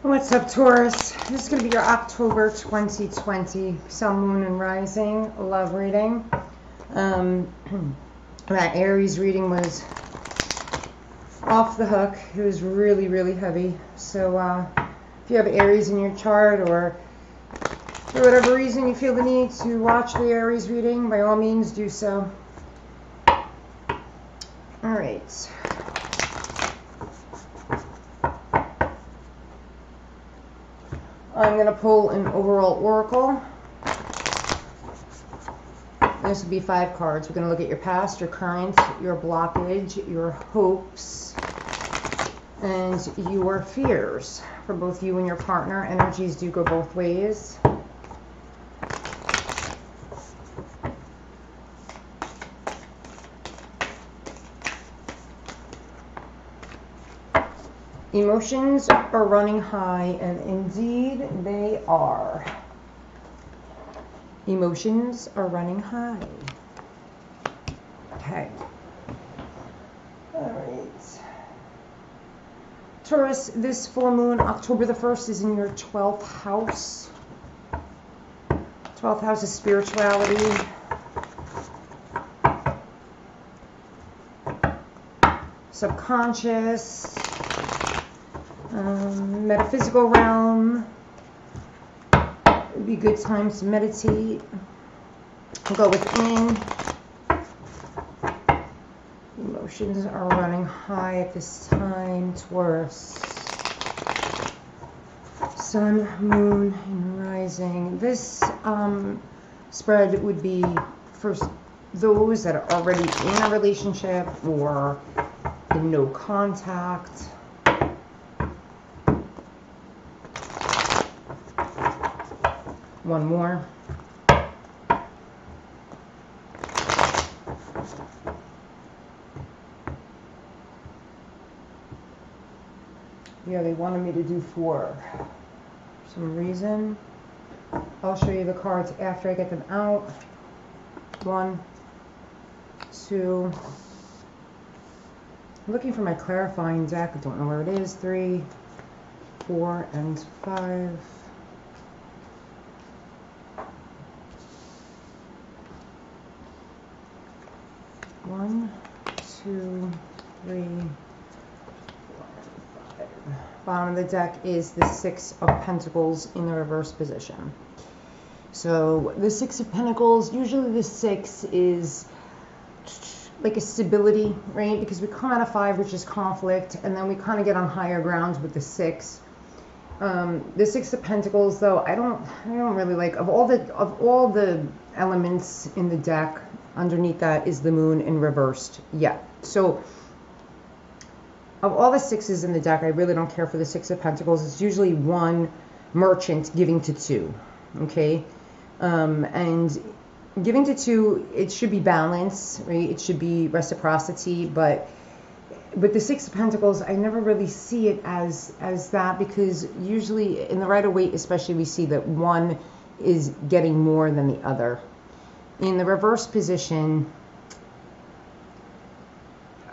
What's up, Taurus? This is going to be your October 2020 Sun, Moon, and Rising love reading. That Aries reading was off the hook. It was really, really heavy. So if you have Aries in your chart, or for whatever reason you feel the need to watch the Aries reading, by all means do so. All right. I'm going to pull an overall oracle. This will be 5 cards. We're going to look at your past, your current, your blockage, your hopes, and your fears for both you and your partner. Energies do go both ways. Emotions are running high, and indeed they are. Emotions are running high. Okay. All right. Taurus, this full moon, October the 1st, is in your 12th house. 12th house is spirituality. Subconscious. Metaphysical realm. It would be good times to meditate. Go within. Emotions are running high at this time, Taurus. Sun, moon, and rising. This spread would be for those that are already in a relationship or in no contact. One more. Yeah, they wanted me to do 4 for some reason. I'll show you the cards after I get them out. 1, 2. I'm looking for my clarifying deck. I don't know where it is. 3, 4, and 5. 1, 2, 3, 4, and 5. Bottom of the deck is the 6 of Pentacles in the reverse position. So the 6 of Pentacles, usually the 6 is like a stability, right? Because we come out of 5, which is conflict, and then we kind of get on higher grounds with the 6. The 6 of Pentacles, though, I don't really like. Of all the elements in the deck, underneath that is the moon in reversed. Yeah. So of all the 6s in the deck, I really don't care for the 6 of Pentacles. It's usually one merchant giving to 2. Okay. And giving to 2, it should be balance, right? It should be reciprocity, but the 6 of Pentacles, I never really see it as that, because usually in the Rider-Waite especially, we see that one is getting more than the other. In the reverse position,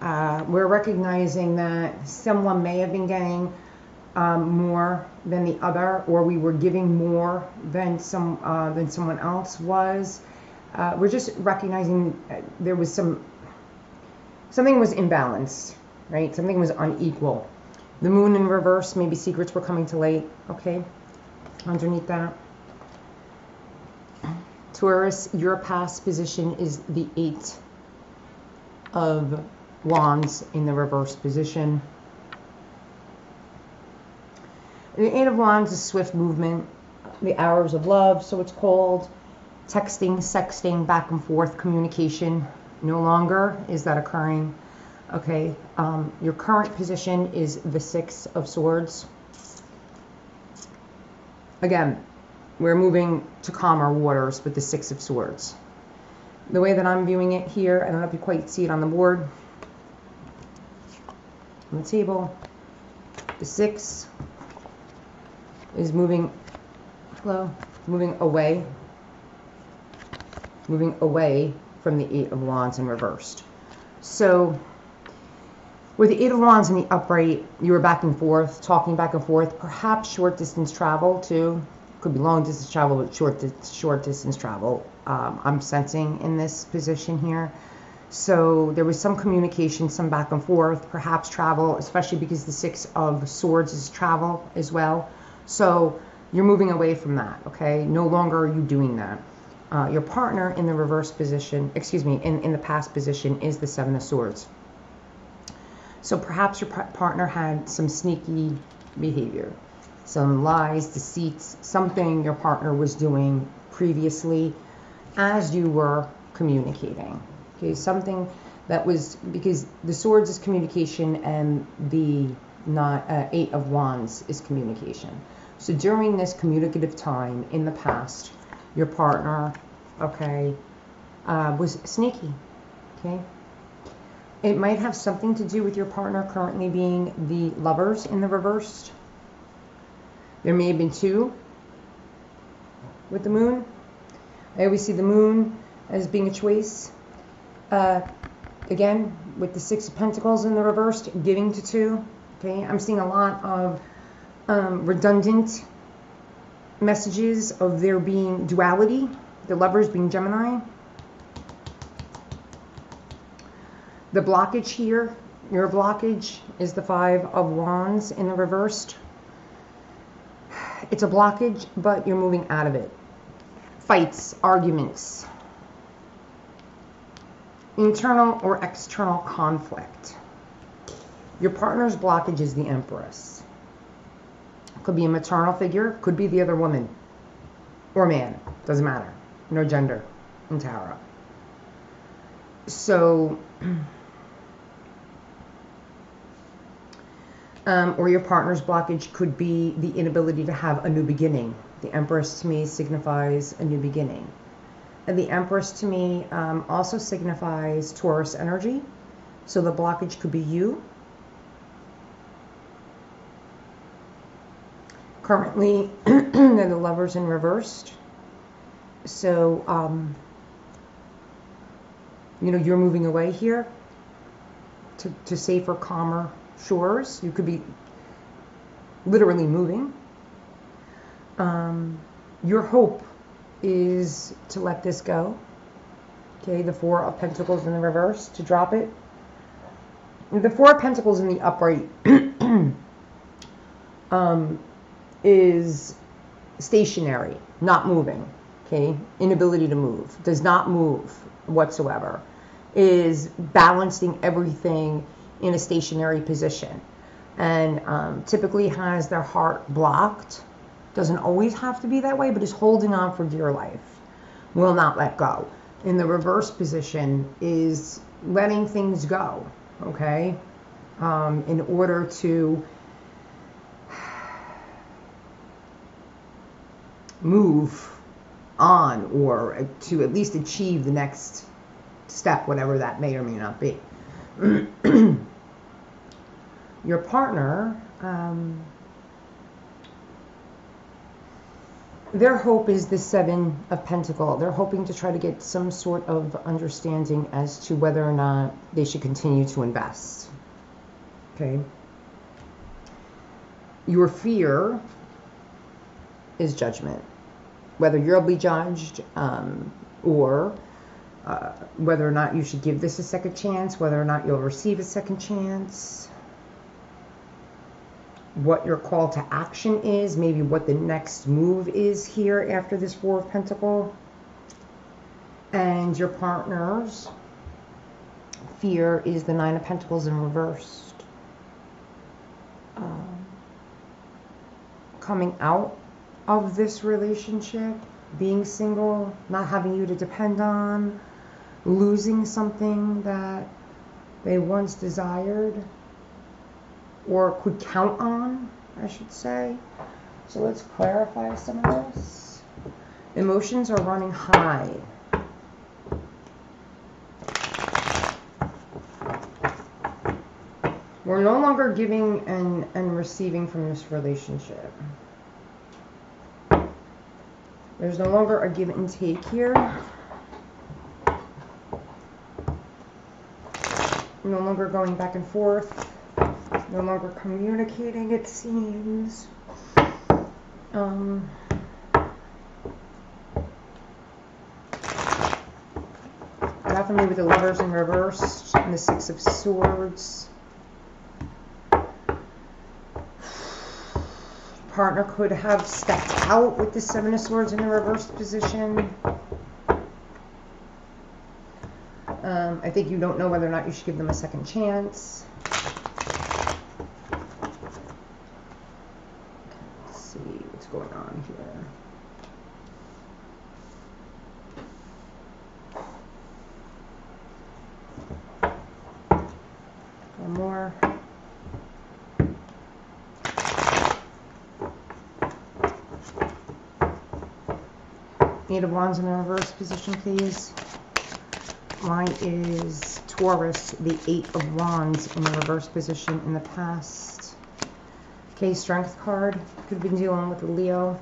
we're recognizing that someone may have been getting more than the other, or we were giving more than someone else was. We're just recognizing there was something was imbalanced, right? Something was unequal. The moon in reverse, maybe secrets were coming to light. Okay, underneath that. Taurus, your past position is the 8 of Wands in the reverse position. The 8 of Wands is swift movement, the hours of love, so it's called. Texting, sexting, back and forth communication. No longer is that occurring. Okay, your current position is the 6 of Swords. Again, we're moving to calmer waters with the 6 of Swords. The way that I'm viewing it here, I don't know if you quite see it on the board, on the table, the 6 is moving away from the 8 of Wands in reversed. So With the Eight of Wands in the upright, you were back and forth, talking back and forth, perhaps short distance travel too. Could be long distance travel, but short distance travel. I'm sensing in this position here. So there was some communication, some back and forth, perhaps travel, especially because the Six of Swords is travel as well. So you're moving away from that, okay? No longer are you doing that. Your partner in the reverse position, in the past position is the Seven of Swords. So perhaps your partner had some sneaky behavior, some lies, deceits, something your partner was doing previously as you were communicating. Okay, something that was, because the Swords is communication and the Eight of Wands is communication. So during this communicative time in the past, your partner, okay, was sneaky, okay? It might have something to do with your partner currently being the Lovers in the reversed. There may have been two with the Moon. I always see the Moon as being a choice. Again, with the Six of Pentacles in the reversed, giving to two. Okay, I'm seeing a lot of redundant messages of there being duality, the Lovers being Gemini. The blockage here, your blockage is the Five of Wands in the reversed. It's a blockage, but you're moving out of it. Fights, arguments, internal or external conflict. Your partner's blockage is the Empress. Could be a maternal figure, could be the other woman or man, doesn't matter. No gender in tarot. So, or your partner's blockage could be the inability to have a new beginning. The Empress to me signifies a new beginning. And the Empress to me also signifies Taurus energy. So the blockage could be you. Currently, they're the Lovers in reversed. So, you know, you're moving away here to safer, calmer shores. You could be literally moving. Your hope is to let this go. Okay, the Four of Pentacles in the reverse, to drop it. The Four of Pentacles in the upright is stationary, not moving. Okay, inability to move, does not move whatsoever, is balancing everything in a stationary position, and typically has their heart blocked. Doesn't always have to be that way, but is holding on for dear life, will not let go. In the reverse position is letting things go, okay, in order to move on, or to at least achieve the next step, whatever that may or may not be. Your partner, their hope is the Seven of Pentacles. They're hoping to try to get some sort of understanding as to whether or not they should continue to invest. Okay. Your fear is judgment. Whether you'll be judged, or whether or not you should give this a second chance, whether or not you'll receive a second chance, what your call to action is, maybe what the next move is here after this Four of Pentacles. And your partner's fear is the Nine of Pentacles in reversed. Coming out of this relationship, being single, not having you to depend on, losing something that they once desired or could count on, I should say. So let's clarify some of this. Emotions are running high. We're no longer giving and receiving from this relationship. There's no longer a give and take here. No longer going back and forth. no longer communicating, it seems. Definitely with the Lovers in reverse and the Six of Swords. Partner could have stepped out with the Seven of Swords in the reverse position. I think you don't know whether or not you should give them a second chance. Let's see what's going on here. One more. Eight of Wands in the reverse position, please. Mine is Taurus, the Eight of Wands in the reverse position in the past. Okay, Strength card. Could have been dealing with a Leo.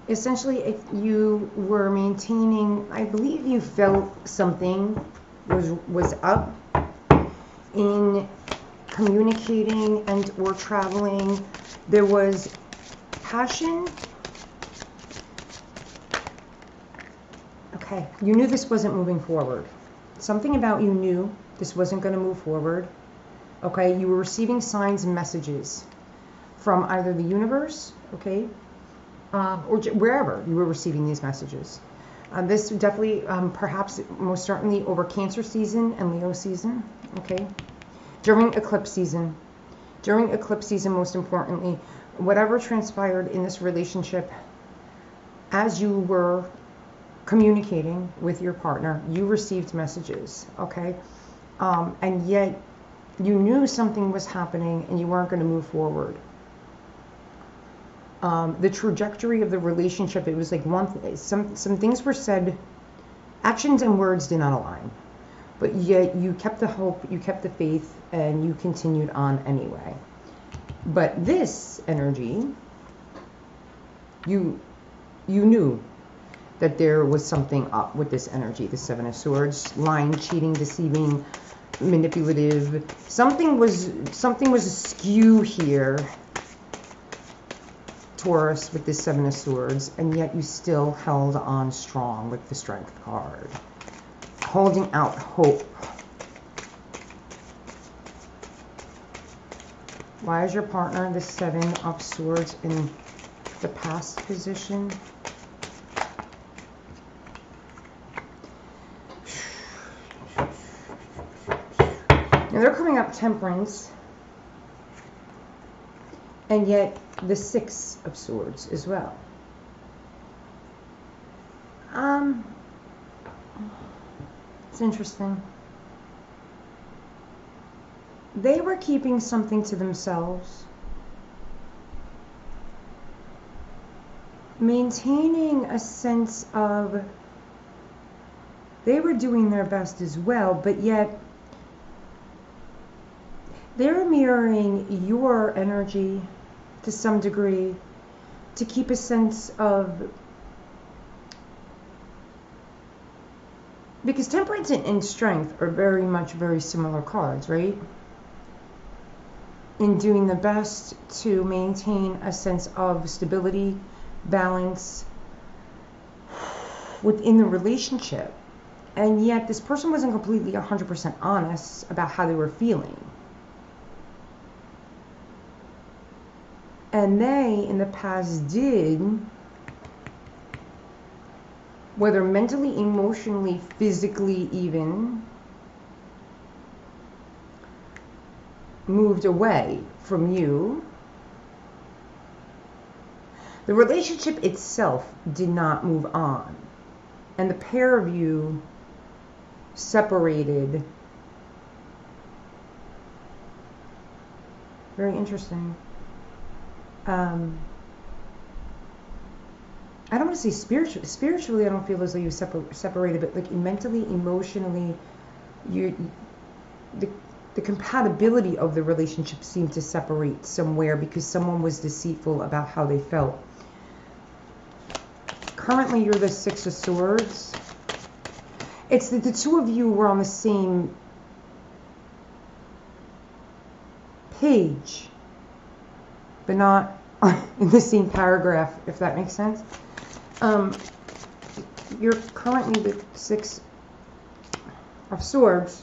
Essentially, if you were maintaining, I believe you felt something was up in communicating and or traveling. There was passion. Okay, you knew this wasn't moving forward. Something about you knew this wasn't going to move forward. Okay, you were receiving signs and messages from either the universe, okay, or wherever you were receiving these messages. This definitely, perhaps, most certainly over Cancer season and Leo season, okay, during eclipse season. During eclipse season, most importantly, whatever transpired in this relationship as you were communicating with your partner, you received messages, okay? And yet you knew something was happening and you weren't going to move forward. The trajectory of the relationship, it was like some things were said, actions and words did not align, but yet you kept the hope, you kept the faith, and you continued on anyway. But this energy, you knew that there was something up with this energy, the Seven of Swords, lying, cheating, deceiving, manipulative. Something was askew here, Taurus, with this Seven of Swords, and yet you still held on strong with the Strength card, holding out hope. Why is your partner the Seven of Swords in the past position? Now they're coming up Temperance, and yet the Six of Swords as well. It's interesting. They were keeping something to themselves, maintaining a sense of they were doing their best as well, but yet they're mirroring your energy to some degree to keep a sense of, because Temperance and Strength are very similar cards, right? In doing the best to maintain a sense of stability, balance within the relationship. And yet this person wasn't completely 100% honest about how they were feeling. And they, in the past, did, whether mentally, emotionally, physically even, moved away from you. The relationship itself did not move on. And the pair of you separated. Very interesting. I don't want to say spiritually I don't feel as though you separated, but like mentally, emotionally, the compatibility of the relationship seemed to separate somewhere because someone was deceitful about how they felt. Currently you're the Six of Swords. It's that the two of you were on the same page, but not in the same paragraph, if that makes sense. You're currently the Six of Swords.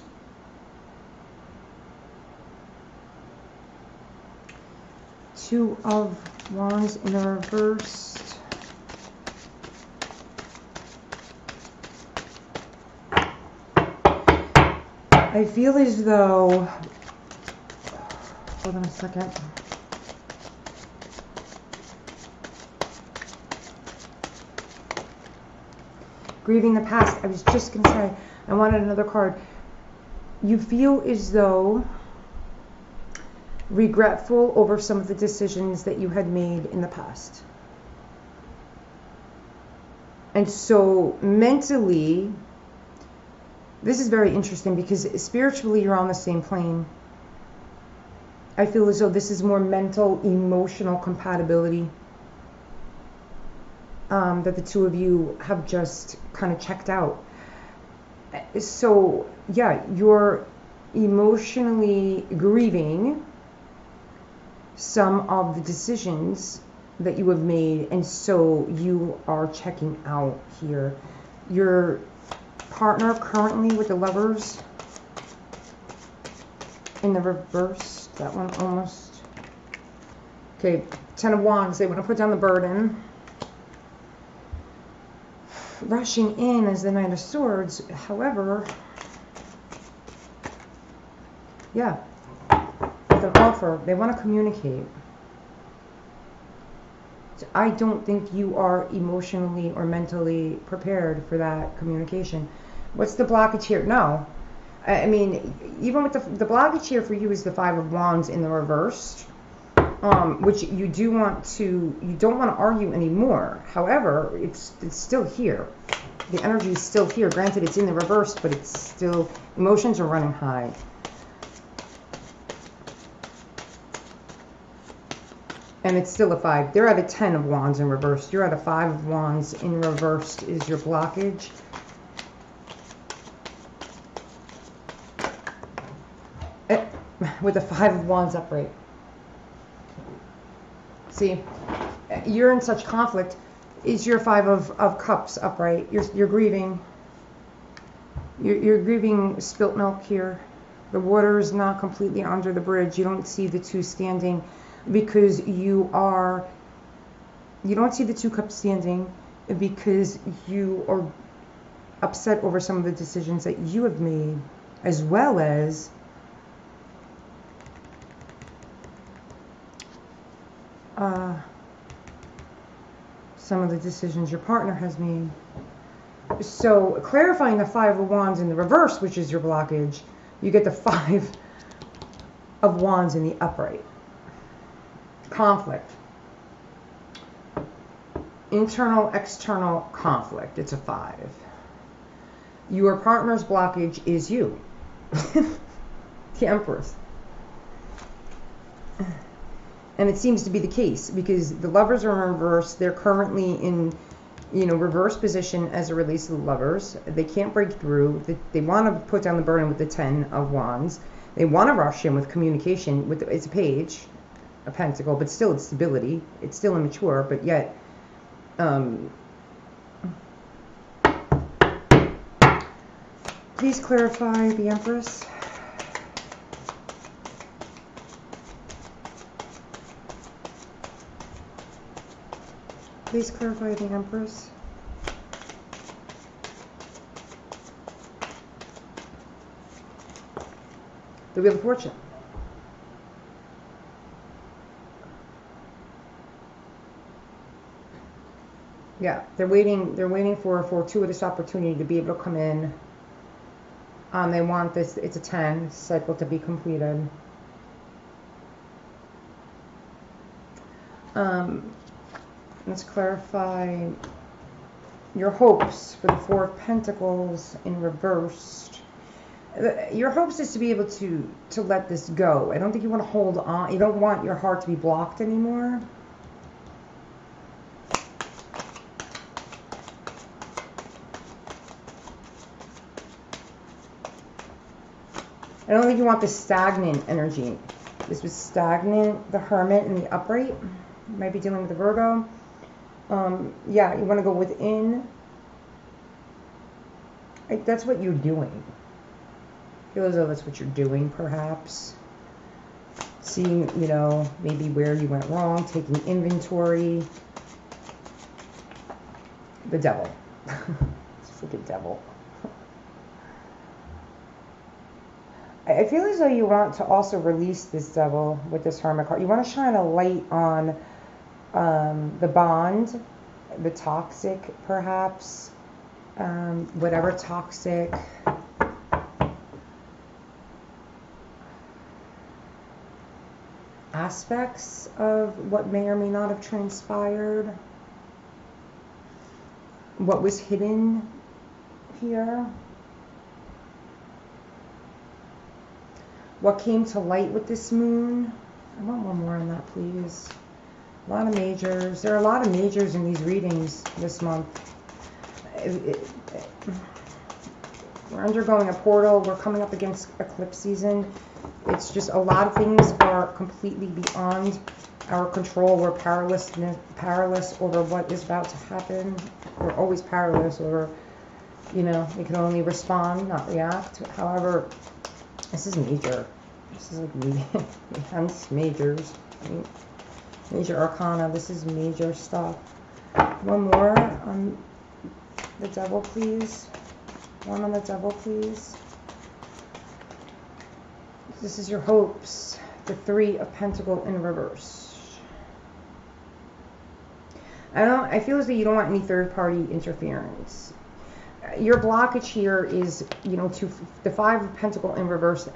Two of Wands in the reverse. I feel as though, hold on a second. Grieving the past. I was just going to say, I wanted another card. You feel as though regretful over some of the decisions that you had made in the past. And so mentally, this is very interesting because spiritually you're on the same plane. I feel as though this is more mental, emotional compatibility. That the two of you have just kind of checked out. So, yeah, you're emotionally grieving some of the decisions that you have made, and so you are checking out here. Your partner currently with the Lovers in the reverse, that one almost. Okay, Ten of Wands, they want to put down the burden. Rushing in as the Knight of Swords, however, yeah, with an offer, they want to communicate. So I don't think you are emotionally or mentally prepared for that communication. What's the blockage here? No. I mean, even with the blockage here for you is the Five of Wands in the reverse. Which you don't want to argue anymore. However, it's still here. The energy is still here. Granted, it's in the reverse, but it's still, emotions are running high. And it's still a 5. They're at a 10 of Wands in reverse. You're at a 5 of Wands in reverse is your blockage. With a 5 of Wands upright. See, you're in such conflict. Is your 5 of Cups upright? You're grieving. You're grieving spilt milk here. The water is not completely under the bridge. You don't see the two standing because you don't see the 2 cups standing because you are upset over some of the decisions that you have made, as well as some of the decisions your partner has made. So clarifying the 5 of Wands in the reverse, which is your blockage, you get the 5 of Wands in the upright. Conflict. Internal, external conflict. It's a 5. Your partner's blockage is you. The Empress. And it seems to be the case because the Lovers are in reverse. They're currently in, reverse position as it relates to the Lovers. They can't break through. They want to put down the burden with the 10 of Wands. They want to rush in with communication. It's a Page, a Pentacle, but still it's stability. It's still immature, but yet, please clarify the Empress. Please clarify the Empress. The Wheel of Fortune. Yeah, they're waiting for a fortuitous opportunity to be able to come in. They want this, it's a 10 cycle to be completed. Let's clarify your hopes for the 4 of Pentacles in reversed. Your hopes is to be able to let this go. I don't think you want to hold on. You don't want your heart to be blocked anymore. I don't think you want this stagnant energy. This was stagnant, the Hermit, and the upright. You might be dealing with the Virgo. Yeah, you want to go within. That's what you're doing. I feel as though that's what you're doing, perhaps. Seeing, you know, maybe where you went wrong, taking inventory. The Devil. It's like a devil. I feel as though you want to also release this Devil with this Hermit card. You want to shine a light on the bond, the toxic, perhaps. Whatever toxic aspects of what may or may not have transpired. What was hidden here. What came to light with this moon. I want one more on that, please. A lot of majors. There are a lot of majors in these readings this month. We're undergoing a portal. We're coming up against eclipse season. It's just a lot of things are completely beyond our control. We're powerless over what is about to happen. We're always powerless over, you know, we can only respond, not react. However, this is major. This is like hence majors. Major arcana. This is major stuff. One more on the Devil, please. One on the Devil, please. This is your hopes. The Three of Pentacles in reverse. I feel as though you don't want any third-party interference. Your blockage here is, you know, to the Five of Pentacles in reverse,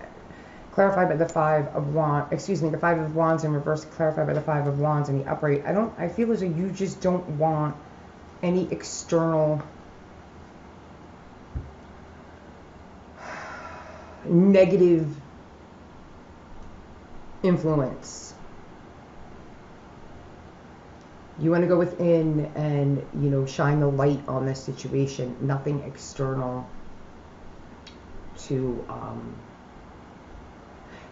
clarified by the Five of Wands. Excuse me, the Five of Wands in reverse, clarified by the Five of Wands in the upright. I feel as though you just don't want any external negative influence. You want to go within and, you know, shine the light on this situation. Nothing external to,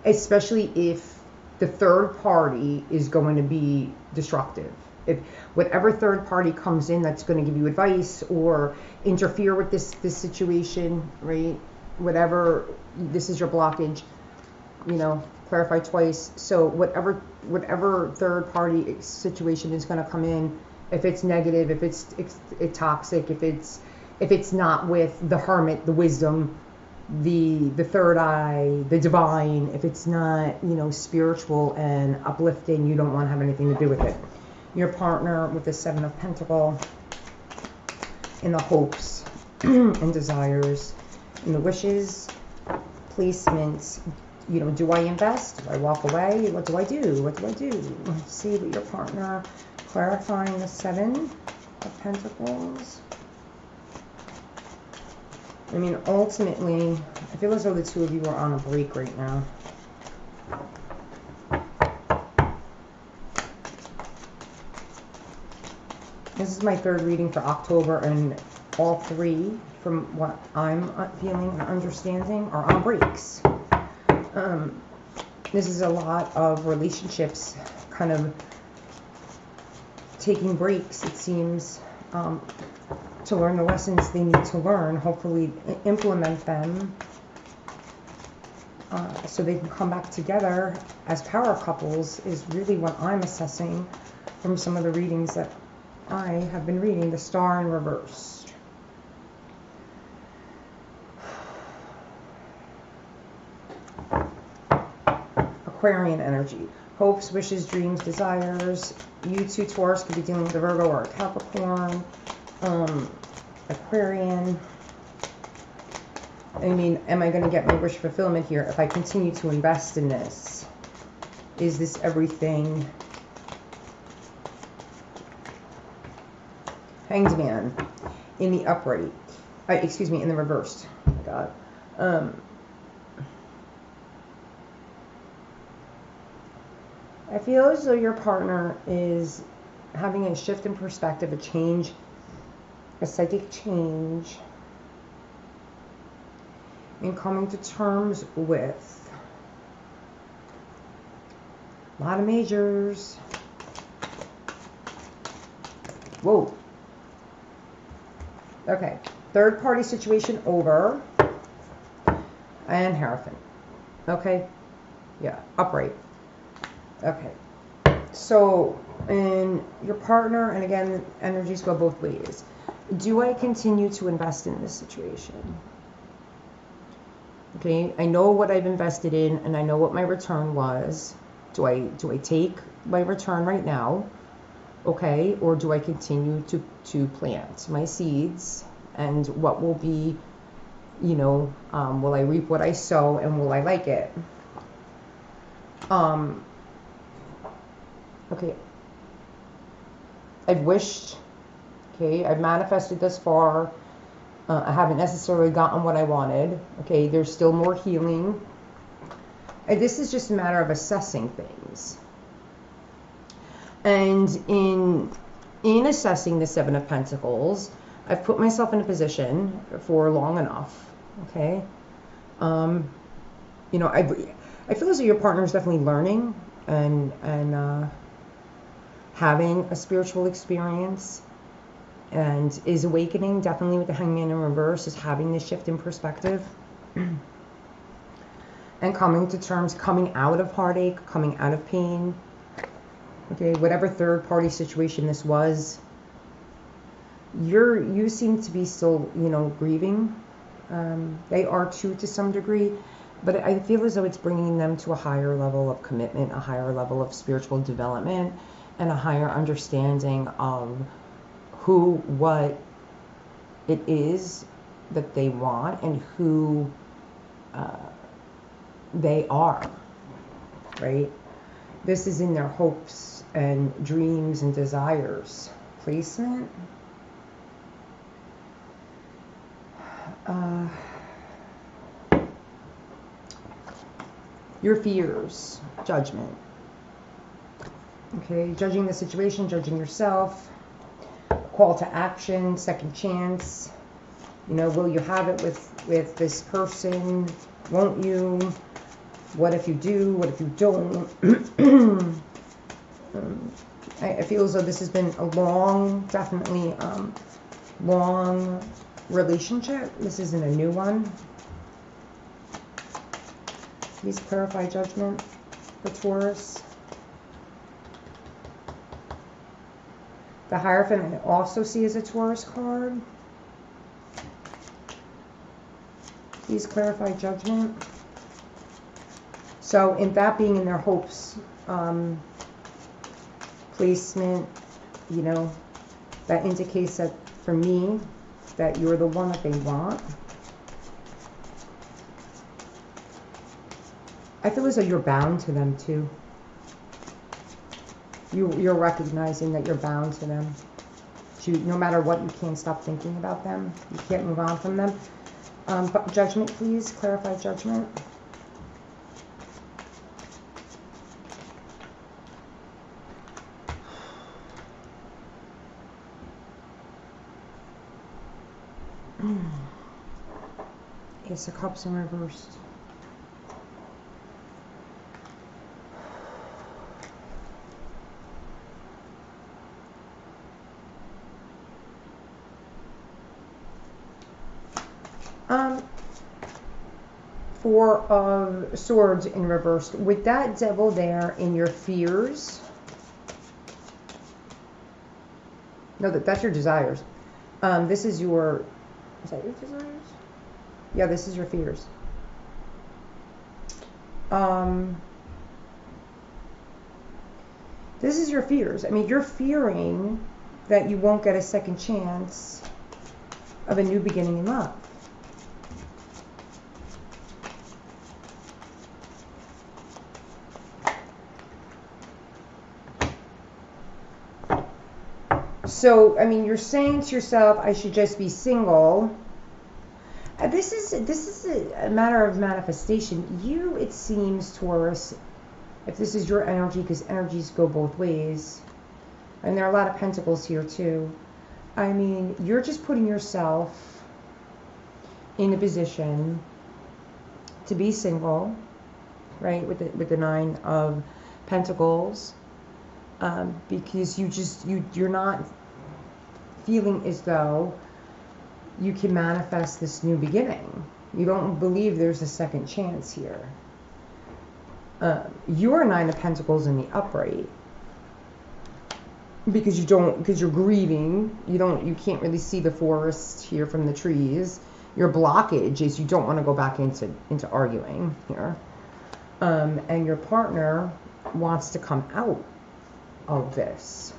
especially if the third party is going to be destructive. If whatever third party comes in that's going to give you advice or interfere with this situation, right? Whatever, this is your blockage, you know, clarify twice. So whatever third party situation is going to come in, if it's negative, if it's toxic, if it's not with the Hermit, the wisdom, the third eye, the divine, if it's not, you know, spiritual and uplifting, you don't want to have anything to do with it. Your partner with the Seven of Pentacles in the hopes and desires, in the wishes, placements. You know, do I invest? Do I walk away? What do I do? What do I do? Let's see what your partner, clarifying the Seven of Pentacles. I mean, ultimately, I feel as though the two of you are on a break right now. This is my third reading for October, and all three, from what I'm feeling and understanding, are on breaks. This is a lot of relationships kind of taking breaks, it seems, to learn the lessons they need to learn, hopefully implement them, so they can come back together as power couples, is really what I'm assessing from some of the readings that I have been reading. The Star in reverse. Aquarian energy. Hopes, wishes, dreams, desires. You two, Taurus, could be dealing with a Virgo or a Capricorn. Aquarian. I mean, am I going to get my wish fulfillment here if I continue to invest in this? Is this everything? Hanged Man in the upright. Excuse me, in the reversed. Oh my God. I feel as though your partner is having a shift in perspective, a change, a psychic change, and coming to terms with A lot of majors. Whoa. Okay. Third party situation over. And Hierophant. Okay. Yeah. Upright. Okay. So, and your partner, and again, energies go both ways. Do I continue to invest in this situation? Okay. I know what I've invested in, and I know what my return was. Do I take my return right now? Okay. Or do I continue to plant my seeds? And what will be, you know, will I reap what I sow, and will I like it? Okay. I've wished, okay, I've manifested this far. I haven't necessarily gotten what I wanted. Okay, there's still more healing. And this is just a matter of assessing things. And in assessing the Seven of Pentacles, I've put myself in a position for long enough. Okay. You know, I feel as though your partner is definitely learning and having a spiritual experience and is awakening. Definitely with the Hangman in reverse, is having this shift in perspective and coming to terms, coming out of heartache, coming out of pain. Okay, whatever third party situation this was, you seem to be still, you know, grieving. They are too, to some degree, but I feel as though it's bringing them to a higher level of commitment, a higher level of spiritual development, and a higher understanding of what it is that they want and who they are, right? This is in their hopes and dreams and desires. Placement. Your fears. Judgment. Okay, judging the situation, judging yourself. Call to action, second chance. You know, will you have it with this person? Won't you? What if you do? What if you don't? I feel as though this has been a long, definitely long relationship. This isn't a new one. Please clarify judgment for Taurus. The Hierophant I also see as a Taurus card. Please clarify judgment. So in that being in their hopes, placement, you know, that indicates that for me, that you're the one that they want. I feel as though you're bound to them too. You're recognizing that you're bound to them. No matter what, you can't stop thinking about them. You can't move on from them. But judgment, please. Clarify judgment. Ace of Cups in reversed. Four of Swords in reversed. With that Devil there in your fears. No, that's your desires. This is your... Is that your desires? Yeah, this is your fears. This is your fears. I mean, you're fearing that you won't get a second chance of a new beginning in love. So, I mean, you're saying to yourself, I should just be single. This is a matter of manifestation. You, it seems, Taurus, if this is your energy, because energies go both ways, and there are a lot of pentacles here too. I mean, you're just putting yourself in a position to be single, right? With the Nine of Pentacles, because you're not feeling as though you can manifest this new beginning. You don't believe there's a second chance here. You're Nine of Pentacles in the upright, because you're grieving. You can't really see the forest here from the trees. Your blockage is you don't want to go back into arguing here. And your partner wants to come out of this.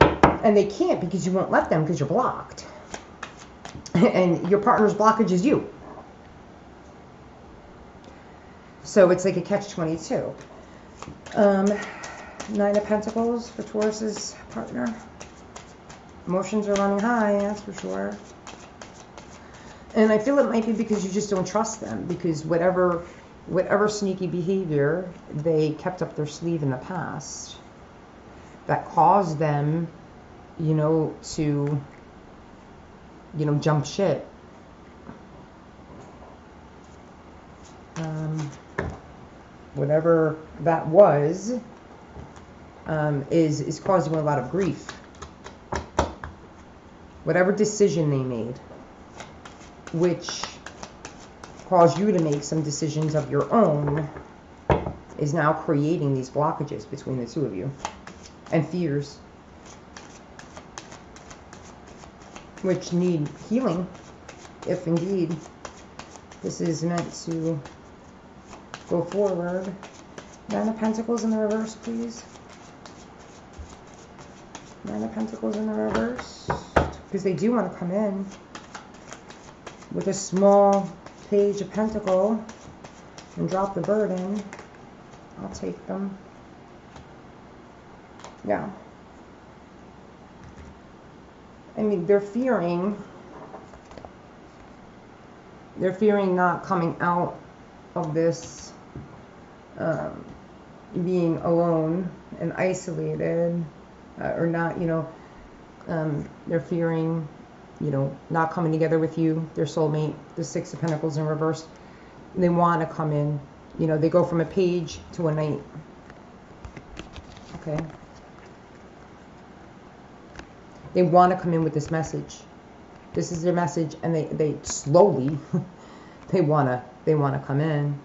And they can't because you won't let them, because you're blocked. And your partner's blockage is you. So it's like a catch-22. Nine of Pentacles for Taurus's partner. Emotions are running high, that's for sure. And I feel it might be because you just don't trust them, because whatever sneaky behavior they kept up their sleeve in the past that caused them, to, jump ship. Whatever that was, is causing a lot of grief. Whatever decision they made, which caused you to make some decisions of your own, is now creating these blockages between the two of you, and fears, which need healing, if indeed this is meant to go forward. Nine of Pentacles in the reverse, please. Nine of Pentacles in the reverse, because they do want to come in with a small Page of Pentacle and drop the burden. I'll take them. Yeah. I mean, they're fearing not coming out of this, being alone and isolated, or not, they're fearing, not coming together with you, their soulmate, the Six of Pentacles in reverse. They want to come in, they go from a page to a knight. Okay. They want to come in with this message. This is their message, and they slowly, they want to come in.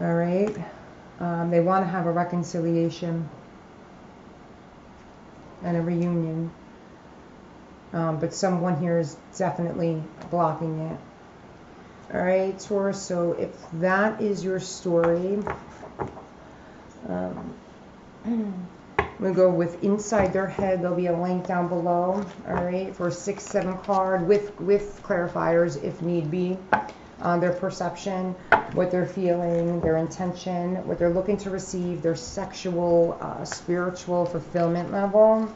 All right. They want to have a reconciliation and a reunion. But someone here is definitely blocking it. All right, Taurus, so if that is your story, we'll go with inside their head. There'll be a link down below, all right, for a 6-7 card with clarifiers if need be. Their perception, what they're feeling, their intention, what they're looking to receive, their sexual, spiritual fulfillment level,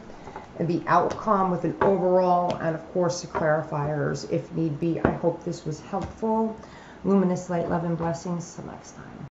and the outcome with an overall, and of course the clarifiers if need be. I hope this was helpful. Luminous light, love, and blessings. Till next time.